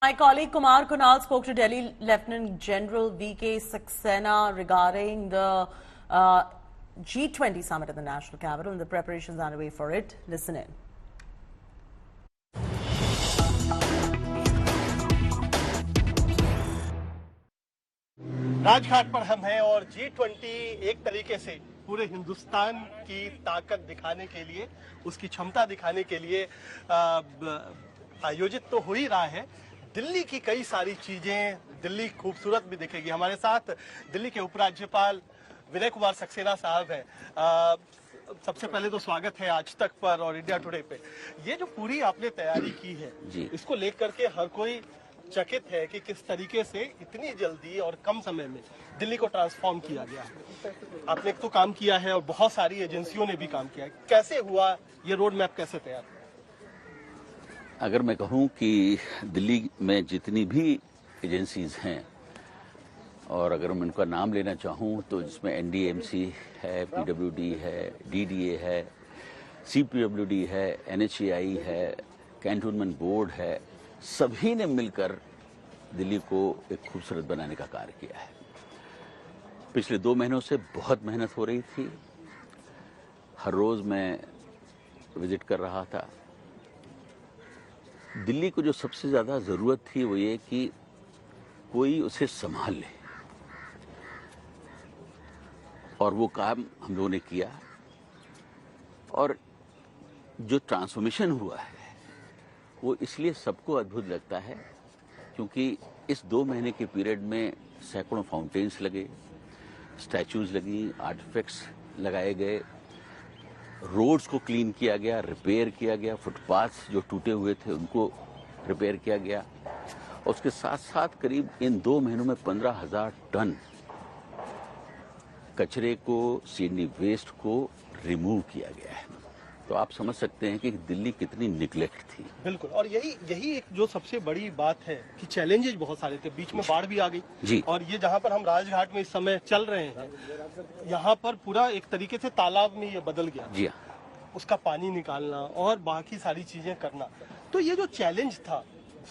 My colleague Kumar Kunal spoke to Delhi Lieutenant General V.K. Saxena regarding the G20 summit at the national capital and the preparations underway for it. Listen in. Rajghat पर हम हैं और G20 एक तरीके से पूरे हिंदुस्तान की ताकत दिखाने के लिए, उसकी क्षमता दिखाने के लिए आयोजित तो हो ही रहा है। दिल्ली की कई सारी चीजें, दिल्ली खूबसूरत भी दिखेगी। हमारे साथ दिल्ली के उपराज्यपाल विनय कुमार सक्सेना साहब हैं। सबसे पहले तो स्वागत है आज तक पर और इंडिया टुडे पे। ये जो पूरी आपने तैयारी की है, इसको लेकर के हर कोई चकित है कि किस तरीके से इतनी जल्दी और कम समय में दिल्ली को ट्रांसफॉर्म किया गया है। आपने तो काम किया है और बहुत सारी एजेंसियों ने भी काम किया है। कैसे हुआ ये रोड मैप, कैसे तैयार? अगर मैं कहूं कि दिल्ली में जितनी भी एजेंसीज हैं और अगर मैं उनका नाम लेना चाहूं तो जिसमें एनडीएमसी है, पीडब्ल्यूडी है, डीडीए है, सीपीडब्ल्यूडी है, एनएचएआई है, कैंटोनमेंट बोर्ड है, सभी ने मिलकर दिल्ली को एक खूबसूरत बनाने का कार्य किया है। पिछले 2 महीनों से बहुत मेहनत हो रही थी। हर रोज मैं विजिट कर रहा था। दिल्ली को जो सबसे ज्यादा जरूरत थी वो ये कि कोई उसे संभाल ले, और वो काम हम लोगों ने किया। और जो ट्रांसफॉर्मेशन हुआ है वो इसलिए सबको अद्भुत लगता है क्योंकि इस 2 महीने के पीरियड में सैकड़ों फाउंटेन्स लगे, स्टैचूज लगी, आर्टिफैक्ट्स लगाए गए, रोड्स को क्लीन किया गया, रिपेयर किया गया, फुटपाथ्स जो टूटे हुए थे उनको रिपेयर किया गया। और उसके साथ साथ करीब इन 2 महीनों में 15,000 टन कचरे को, सीडनी वेस्ट को रिमूव किया गया है। तो आप समझ सकते हैं कि दिल्ली कितनी निग्लेक्ट थी। बिल्कुल, और यही एक जो सबसे बड़ी बात है कि चैलेंजेस बहुत सारे थे। बीच में बाढ़ भी आ गई जी। और ये जहां पर हम राजघाट में इस समय चल रहे हैं, यहाँ पर पूरा एक तरीके से तालाब में ये बदल गया। जी, उसका पानी निकालना और बाकी सारी चीजें करना, तो ये जो चैलेंज था,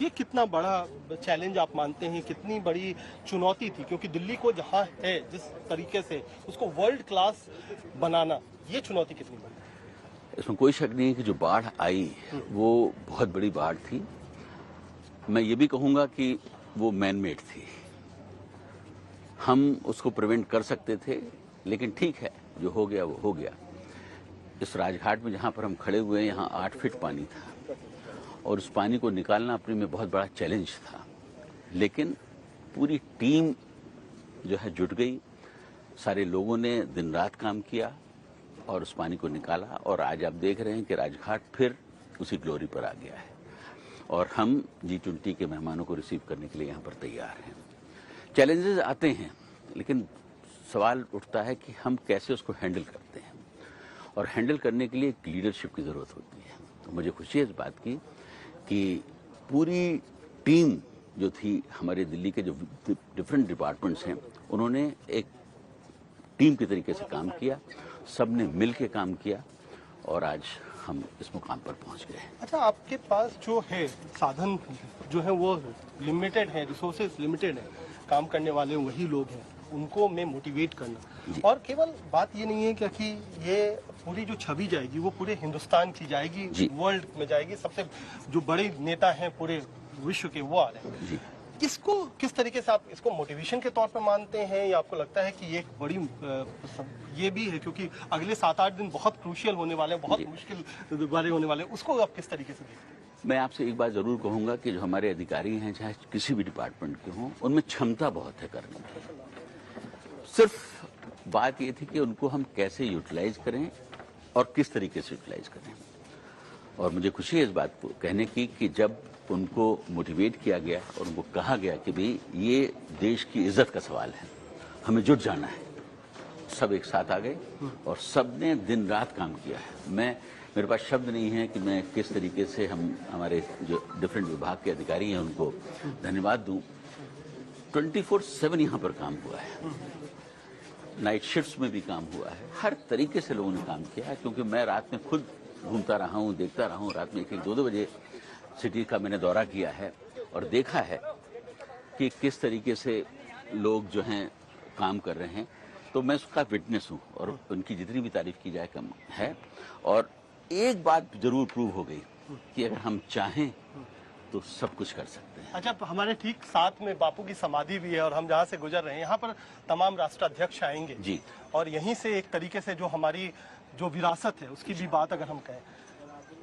ये कितना बड़ा चैलेंज आप मानते हैं, कितनी बड़ी चुनौती थी? क्योंकि दिल्ली को जहाँ है जिस तरीके से उसको वर्ल्ड क्लास बनाना, ये चुनौती कितनी बड़ी? इसमें कोई शक नहीं है कि जो बाढ़ आई वो बहुत बड़ी बाढ़ थी। मैं ये भी कहूंगा कि वो मैन मेड थी। हम उसको प्रिवेंट कर सकते थे, लेकिन ठीक है, जो हो गया वो हो गया। इस राजघाट में जहां पर हम खड़े हुए हैं, यहाँ 8 फीट पानी था और उस पानी को निकालना अपने में बहुत बड़ा चैलेंज था। लेकिन पूरी टीम जो है जुट गई, सारे लोगों ने दिन रात काम किया और उस पानी को निकाला। और आज आप देख रहे हैं कि राजघाट फिर उसी ग्लोरी पर आ गया है और हम G20 के मेहमानों को रिसीव करने के लिए यहाँ पर तैयार हैं। चैलेंजेस आते हैं, लेकिन सवाल उठता है कि हम कैसे उसको हैंडल करते हैं, और हैंडल करने के लिए एक लीडरशिप की जरूरत होती है। तो मुझे खुशी है इस बात की कि पूरी टीम जो थी, हमारे दिल्ली के जो डिफरेंट डिपार्टमेंट्स हैं, उन्होंने एक टीम के तरीके से काम किया, सबने मिल के काम किया और आज हम इस मुकाम पर पहुंच गए। अच्छा, आपके पास जो है साधन जो है वो लिमिटेड है, रिसोर्सेज लिमिटेड है, काम करने वाले वही लोग हैं, उनको मैं मोटिवेट करना। और केवल बात ये नहीं है कि ये पूरी जो छवि जाएगी वो पूरे हिंदुस्तान की जाएगी, वर्ल्ड में जाएगी। सबसे जो बड़े नेता हैं पूरे विश्व के वो आ रहे हैं। इसको किस तरीके से आप इसको मोटिवेशन के तौर पर मानते हैं, या आपको लगता है कि ये एक बड़ी ये भी है क्योंकि अगले 7-8 दिन बहुत क्रूशियल होने वाले हैं, बहुत मुश्किल वाले होने वाले हैं, उसको आप किस तरीके से देखते हैं? मैं आपसे एक बात जरूर कहूंगा कि जो हमारे अधिकारी हैं, चाहे किसी भी डिपार्टमेंट के हों, उनमें क्षमता बहुत है करने की। सिर्फ बात ये थी कि उनको हम कैसे यूटिलाइज करें और किस तरीके से यूटिलाइज करें। और मुझे खुशी है इस बात को कहने की कि जब उनको मोटिवेट किया गया और उनको कहा गया कि भाई ये देश की इज्जत का सवाल है, हमें जुट जाना है, सब एक साथ आ गए और सबने दिन रात काम किया है। मेरे पास शब्द नहीं है कि मैं किस तरीके से हमारे जो डिफरेंट विभाग के अधिकारी हैं उनको धन्यवाद दूं। 24/7 यहाँ पर काम हुआ है, नाइट शिफ्ट्स में भी काम हुआ है, हर तरीके से लोगों ने काम किया है। क्योंकि मैं रात में खुद घूमता रहा हूँ, देखता रहा हूँ, रात में 1-2 बजे सिटी का मैंने दौरा किया है और देखा है कि किस तरीके से लोग जो हैं काम कर रहे हैं, तो मैं उसका विटनेस हूँ और उनकी जितनी भी तारीफ की जाए कम है। और एक बात जरूर प्रूव हो गई कि अगर हम चाहें तो सब कुछ कर सकते हैं। अच्छा, हमारे ठीक साथ में बापू की समाधि भी है और हम जहाँ से गुजर रहे हैं यहाँ पर तमाम राष्ट्राध्यक्ष आएंगे जी। और यहीं से एक तरीके से जो हमारी जो विरासत है उसकी भी बात अगर हम कहें,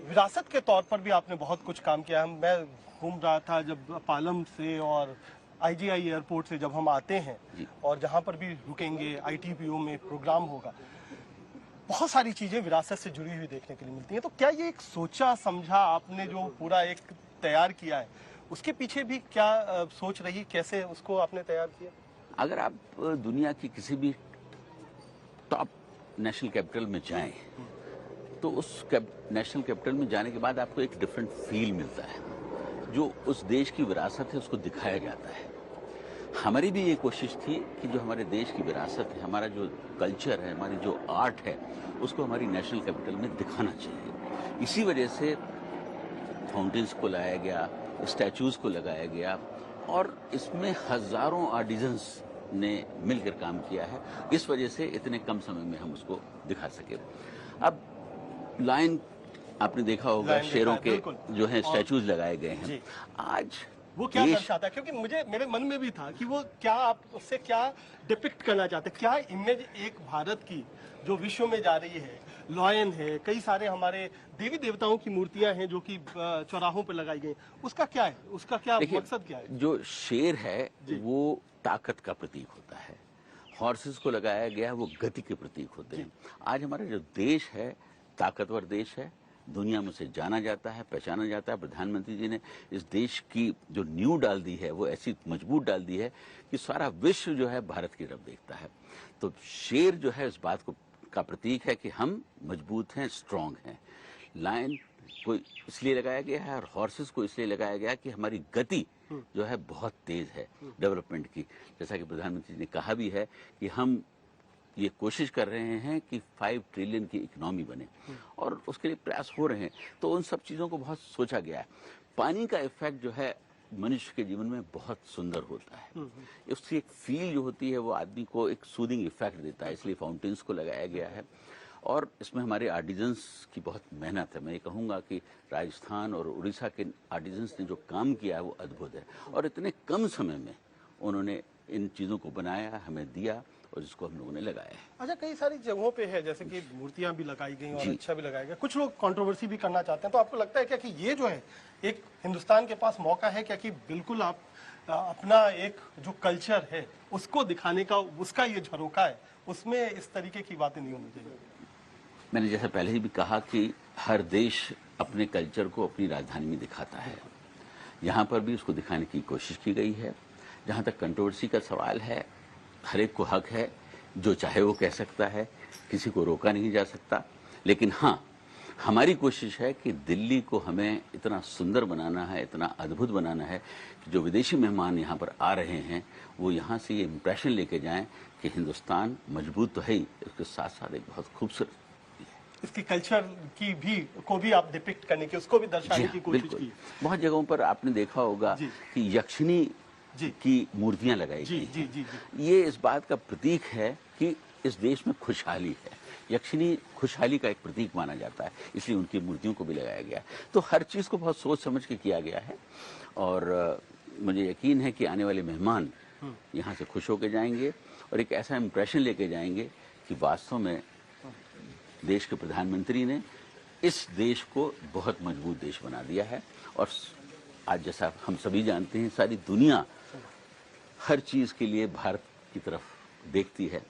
विरासत के तौर पर भी आपने बहुत कुछ काम किया। मैं घूम रहा था जब पालम से और IGI एयरपोर्ट से जब हम आते हैं और जहाँ पर भी रुकेंगे ITPO में प्रोग्राम होगा, बहुत सारी चीजें विरासत से जुड़ी हुई देखने के लिए मिलती हैं। तो क्या ये एक सोचा समझा आपने जो पूरा एक तैयार किया है, उसके पीछे भी क्या सोच रही, कैसे उसको आपने तैयार किया? अगर आप दुनिया की किसी भी टॉप नेशनल कैपिटल में जाएं तो उस नेशनल कैपिटल में जाने के बाद आपको एक डिफरेंट फील मिलता है। जो उस देश की विरासत है उसको दिखाया जाता है। हमारी भी ये कोशिश थी कि जो हमारे देश की विरासत है, हमारा जो कल्चर है, हमारी जो आर्ट है, उसको हमारी नेशनल कैपिटल में दिखाना चाहिए। इसी वजह से फाउंटेन्स को लाया गया, स्टैचूज को लगाया गया और इसमें हजारों आर्टिजन्स ने मिलकर काम किया है। इस वजह से इतने कम समय में हम उसको दिखा सके। अब लायन आपने देखा होगा, शेरों के जो है स्टैचूज लगाए गए हैं। आज वो क्या दर्शाता है? क्योंकि मेरे मन में भी था कि वो क्या, आप उससे क्या डिपिक्ट करना चाहते हैं, क्या इमेज एक भारत की जो विश्व में जा रही है। लॉयन है, कई सारे हमारे देवी देवताओं की मूर्तियां हैं जो कि चौराहों पर लगाई गई, उसका क्या है, उसका क्या मकसद क्या है? जो शेर है वो ताकत का प्रतीक होता है, हॉर्सेस को लगाया गया वो गति के प्रतीक होते हैं। आज हमारा जो देश है ताकतवर देश है, दुनिया में उसे जाना जाता है, पहचाना जाता है। प्रधानमंत्री जी ने इस देश की जो नींव डाल दी है वो ऐसी मजबूत डाल दी है कि सारा विश्व जो है भारत की तरफ देखता है। तो शेर जो है इस बात का प्रतीक है कि हम मजबूत हैं, स्ट्रांग हैं। लायन को इसलिए लगाया गया है और हॉर्सेस को इसलिए लगाया गया कि हमारी गति जो है बहुत तेज है डेवलपमेंट की। जैसा कि प्रधानमंत्री जी ने कहा भी है कि हम ये कोशिश कर रहे हैं कि 5 ट्रिलियन की इकोनॉमी बने और उसके लिए प्रयास हो रहे हैं। तो उन सब चीज़ों को बहुत सोचा गया है। पानी का इफेक्ट जो है मनुष्य के जीवन में बहुत सुंदर होता है। उसकी एक फील जो होती है वो आदमी को एक सूदिंग इफेक्ट देता है, इसलिए फाउंटेन्स को लगाया गया है। और इसमें हमारे आर्टिजन्स की बहुत मेहनत है। मैं ये कहूँगा कि राजस्थान और उड़ीसा के आर्टिजन्स ने जो काम किया है वो अद्भुत है और इतने कम समय में उन्होंने इन चीज़ों को बनाया, हमें दिया और जिसको हम लोगों ने लगाया है। अच्छा, कई सारी जगहों पे है, जैसे कि मूर्तियां भी लगाई गई और अच्छा भी लगाया गया। कुछ लोग कंट्रोवर्सी भी करना चाहते हैं, तो आपको लगता है क्या कि ये जो है एक हिंदुस्तान के पास मौका है क्या कि बिल्कुल आप अपना एक जो कल्चर है उसको दिखाने का, उसका ये झरोका है, उसमें इस तरीके की बातें नहीं होनी चाहिए? मैंने जैसा पहले ही भी कहा कि हर देश अपने कल्चर को अपनी राजधानी में दिखाता है। यहाँ पर भी उसको दिखाने की कोशिश की गई है। जहाँ तक कंट्रोवर्सी का सवाल है, हर एक को हक है, जो चाहे वो कह सकता है, किसी को रोका नहीं जा सकता। लेकिन हाँ, हमारी कोशिश है कि दिल्ली को हमें इतना सुंदर बनाना है, इतना अद्भुत बनाना है कि जो विदेशी मेहमान यहाँ पर आ रहे हैं वो यहाँ से ये इम्प्रेशन लेके जाएं कि हिंदुस्तान मजबूत तो है ही, इसके साथ साथ एक बहुत खूबसूरत इसकी कल्चर की भी आप डिपिक्ट करने की, उसको भी दर्शाने की कोशिश की। बहुत जगहों पर आपने देखा होगा कि यक्षिणी की मूर्तियां लगाई गई। ये इस बात का प्रतीक है कि इस देश में खुशहाली है। यक्षिणी खुशहाली का एक प्रतीक माना जाता है, इसलिए उनकी मूर्तियों को भी लगाया गया। तो हर चीज को बहुत सोच समझ के किया गया है और मुझे यकीन है कि आने वाले मेहमान यहाँ से खुश होकर जाएंगे और एक ऐसा इम्प्रेशन लेके जाएंगे कि वास्तव में देश के प्रधानमंत्री ने इस देश को बहुत मजबूत देश बना दिया है। और आज जैसा हम सभी जानते हैं, सारी दुनिया हर चीज के लिए भारत की तरफ देखती है।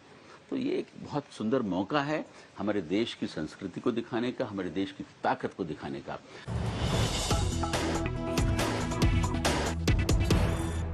तो ये एक बहुत सुंदर मौका है हमारे देश की संस्कृति को दिखाने का, हमारे देश की ताकत को दिखाने का।